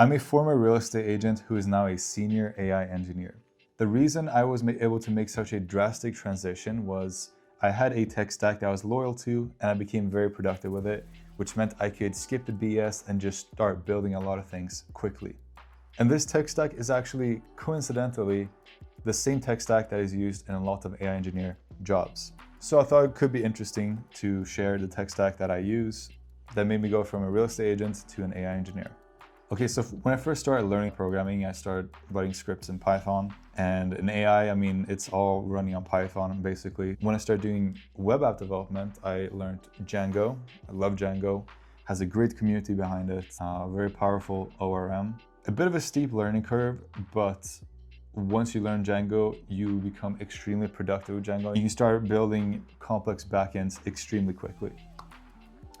I'm a former real estate agent who is now a senior AI engineer. The reason I was able to make such a drastic transition was I had a tech stack that I was loyal to, and I became very productive with it, which meant I could skip the BS and just start building a lot of things quickly. And this tech stack is actually, coincidentally, the same tech stack that is used in a lot of AI engineer jobs. So I thought it could be interesting to share the tech stack that I use that made me go from a real estate agent to an AI engineer. Okay, so when I first started learning programming, I started writing scripts in Python. And in AI, I mean, it's all running on Python, basically. When I started doing web app development, I learned Django. I love Django. Has a great community behind it, very powerful ORM. A bit of a steep learning curve, but once you learn Django, you become extremely productive with Django. You can start building complex backends extremely quickly.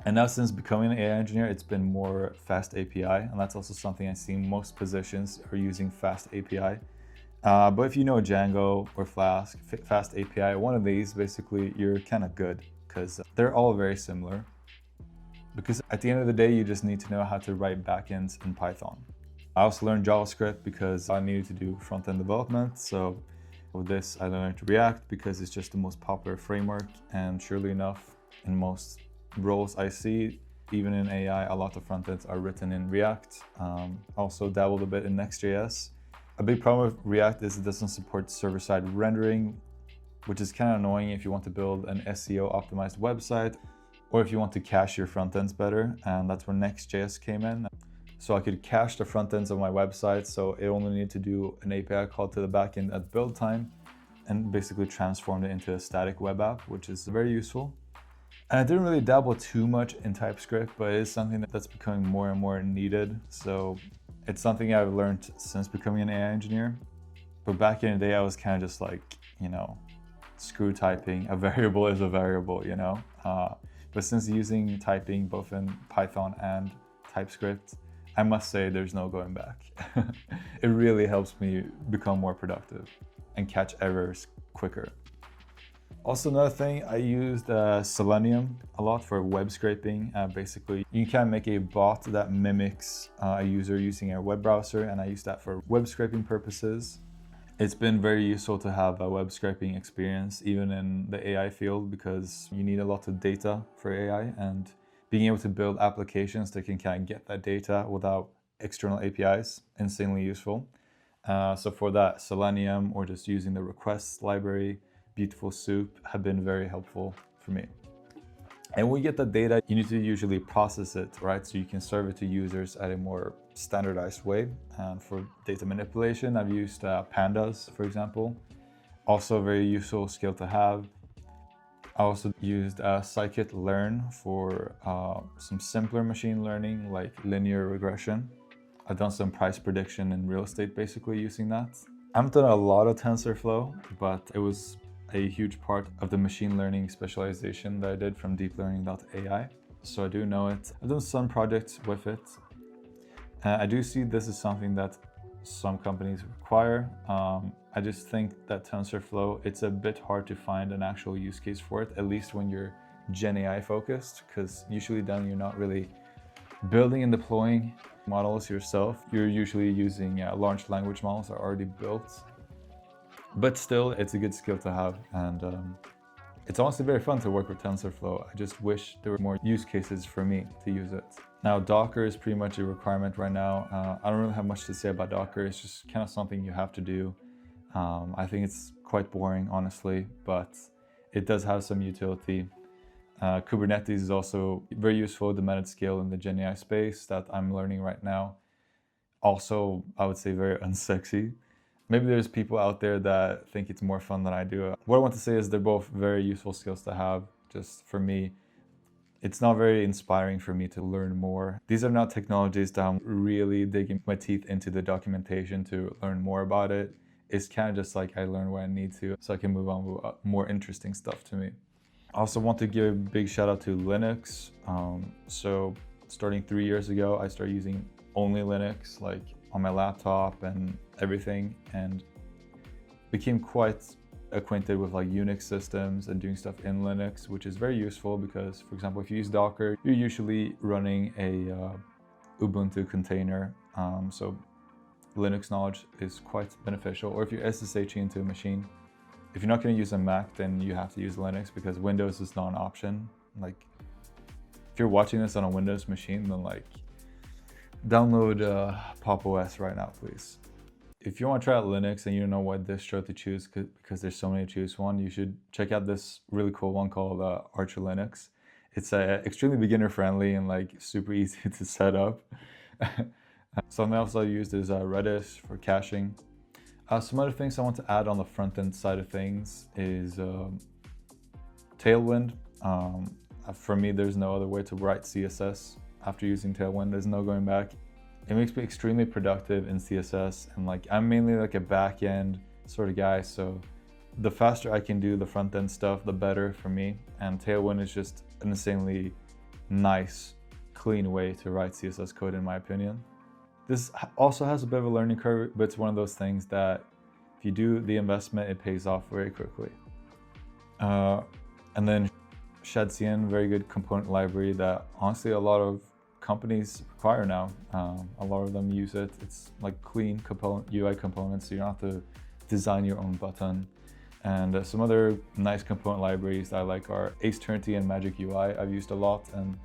And now since becoming an AI engineer, it's been more FastAPI, and that's also something I see most positions are using FastAPI. But if you know Django or Flask, FastAPI, one of these, basically you're kind of good because they're all very similar. Because at the end of the day, you just need to know how to write backends in Python. I also learned JavaScript because I needed to do front-end development. So with this, I learned React because it's just the most popular framework. And surely enough, in most roles I see, even in AI, a lot of frontends are written in React. Also dabbled a bit in Next.js. A big problem with React is it doesn't support server-side rendering, which is kind of annoying if you want to build an SEO optimized website or if you want to cache your frontends better. And that's where Next.js came in. So I could cache the frontends of my website, so it only needed to do an API call to the backend at build time and basically transformed it into a static web app, which is very useful. And I didn't really dabble too much in TypeScript, but it is something that's becoming more and more needed. So it's something I've learned since becoming an AI engineer. But back in the day, I was kind of just like, screw typing. A variable is a variable, But since using typing both in Python and TypeScript, I must say there's no going back. It really helps me become more productive and catch errors quicker. Also, another thing, I used Selenium a lot for web scraping. Basically, you can make a bot that mimics a user using a web browser, and I use that for web scraping purposes. It's been very useful to have a web scraping experience, even in the AI field, because you need a lot of data for AI, and being able to build applications that can kind of get that data without external APIs, insanely useful. So for that, Selenium or just using the requests library, Beautiful Soup have been very helpful for me. And when you get that data, you need to usually process it, right? So you can serve it to users at a more standardized way. And for data manipulation, I've used pandas, for example. Also a very useful skill to have. I also used scikit-learn for some simpler machine learning, like linear regression. I've done some price prediction in real estate, basically using that. I haven't done a lot of TensorFlow, but it was a huge part of the machine learning specialization that I did from deeplearning.ai. So I do know it. I've done some projects with it. I do see this is something that some companies require. I just think that TensorFlow, it's a bit hard to find an actual use case for it, at least when you're Gen AI focused, because usually then you're not really building and deploying models yourself. You're usually using large language models that are already built. But still, it's a good skill to have, and it's honestly very fun to work with TensorFlow. I just wish there were more use cases for me to use it. Now, Docker is pretty much a requirement right now. I don't really have much to say about Docker. It's just kind of something you have to do. I think it's quite boring, honestly, but it does have some utility. Kubernetes is also very useful, the meta skill in the Gen AI space that I'm learning right now. Also, I would say very unsexy. Maybe there's people out there that think it's more fun than I do. What I want to say is they're both very useful skills to have. Just for me, it's not very inspiring for me to learn more. These are not technologies that I'm really digging my teeth into the documentation to learn more about it. It's kind of just like I learn what I need to so I can move on with more interesting stuff to me. I also want to give a big shout out to Linux. So starting 3 years ago, I started using only Linux, like on my laptop and everything, and became quite acquainted with like Unix systems and doing stuff in Linux, which is very useful because, for example, if you use Docker, you're usually running a Ubuntu container So Linux knowledge is quite beneficial. Or if you're SSHing into a machine, if you're not going to use a Mac, then you have to use Linux because Windows is not an option. Like, if you're watching this on a Windows machine, then like, download Pop! OS right now, please. If you want to try out Linux and you don't know what distro to choose because there's so many to choose one, you should check out this really cool one called Archer Linux. It's extremely beginner friendly and like super easy to set up. Something else I used is Redis for caching. Some other things I want to add on the front-end side of things is Tailwind. For me, there's no other way to write CSS after using Tailwind. There's no going back. It makes me extremely productive in CSS, and like I'm mainly like a back-end sort of guy, so the faster I can do the front-end stuff, the better for me. And Tailwind is just an insanely nice, clean way to write CSS code, in my opinion. This also has a bit of a learning curve, but it's one of those things that if you do the investment, it pays off very quickly. And then Shadcn, very good component library that honestly a lot of companies require now. A lot of them use it. It's like clean UI components, so you don't have to design your own button. And some other nice component libraries that I like are Ace-Ternity and Magic UI. I've used a lot, and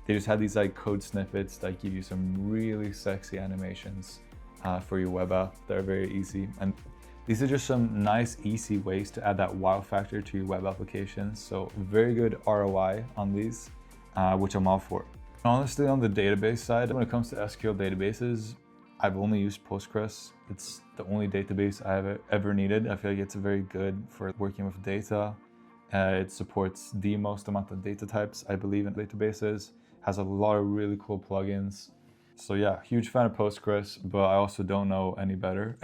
they just had these like code snippets that give you some really sexy animations for your web app. They're very easy. And these are just some nice, easy ways to add that wow factor to your web applications. So very good ROI on these, which I'm all for. Honestly, on the database side, when it comes to SQL databases, I've only used Postgres. It's the only database I've ever needed. I feel like it's very good for working with data. It supports the most amount of data types, I believe, in databases. Has a lot of really cool plugins. So yeah, huge fan of Postgres, but I also don't know any better.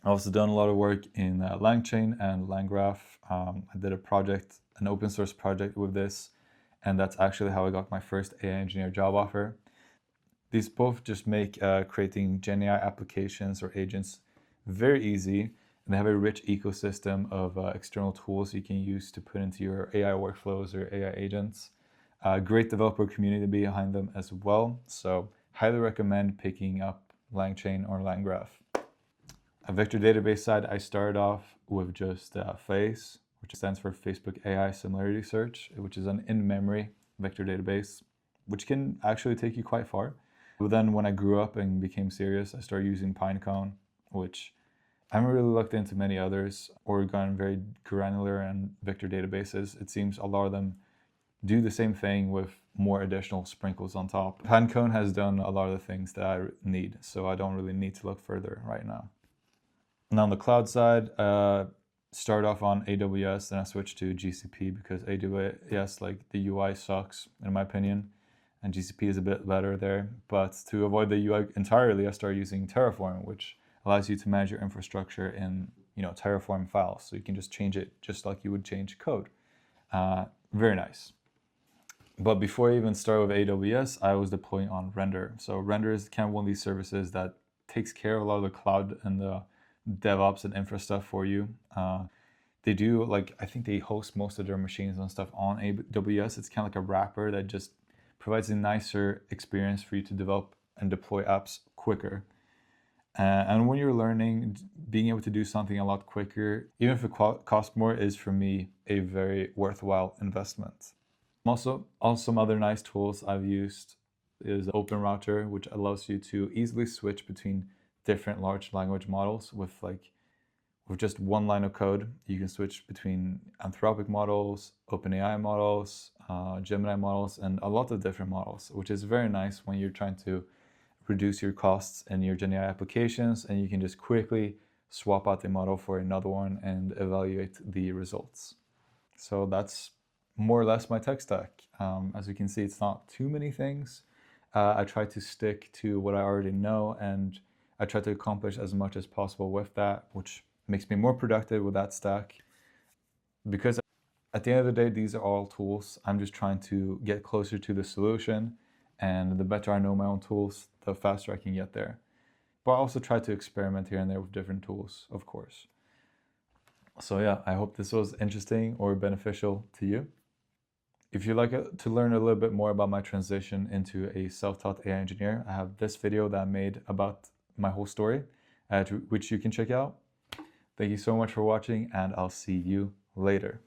I've also done a lot of work in LangChain and LangGraph. I did a project, an open source project with this, and that's actually how I got my first AI engineer job offer. These both just make creating GenAI applications or agents very easy, and they have a rich ecosystem of external tools you can use to put into your AI workflows or AI agents. Great developer community behind them as well, so highly recommend picking up LangChain or LangGraph. A vector database side, I started off with just FACE, which stands for Facebook AI Similarity Search, which is an in-memory vector database, which can actually take you quite far. But then when I grew up and became serious, I started using Pinecone, which I haven't really looked into many others or gone very granular in vector databases. It seems a lot of them do the same thing with more additional sprinkles on top. Pinecone has done a lot of the things that I need, so I don't really need to look further right now. And on the cloud side, started off on AWS, then I switched to GCP because AWS, like the UI sucks in my opinion, and GCP is a bit better there. But to avoid the UI entirely, I started using Terraform, which allows you to manage your infrastructure in Terraform files, so you can just change it just like you would change code. Very nice. But before I even started with AWS, I was deploying on Render. So Render is kind of one of these services that takes care of a lot of the cloud and the DevOps and infra stuff for you. They do, like, I think they host most of their machines and stuff on AWS. It's kind of like a wrapper that just provides a nicer experience for you to develop and deploy apps quicker. And when you're learning, being able to do something a lot quicker, even if it costs more, is for me a very worthwhile investment. Also, some other nice tools I've used is OpenRouter, which allows you to easily switch between different large language models with just one line of code. You can switch between Anthropic models, OpenAI models, Gemini models, and a lot of different models, which is very nice when you're trying to reduce your costs in your GenAI applications, and you can just quickly swap out the model for another one and evaluate the results. So that's more or less my tech stack. As you can see, it's not too many things. I try to stick to what I already know, and I try to accomplish as much as possible with that, which makes me more productive with that stack. Because at the end of the day, these are all tools. I'm just trying to get closer to the solution, and the better I know my own tools, the faster I can get there. But I also try to experiment here and there with different tools, of course. So yeah, I hope this was interesting or beneficial to you. If you'd like to learn a little bit more about my transition into a self-taught AI engineer, I have this video that I made about my whole story, which you can check out. Thank you so much for watching, and I'll see you later.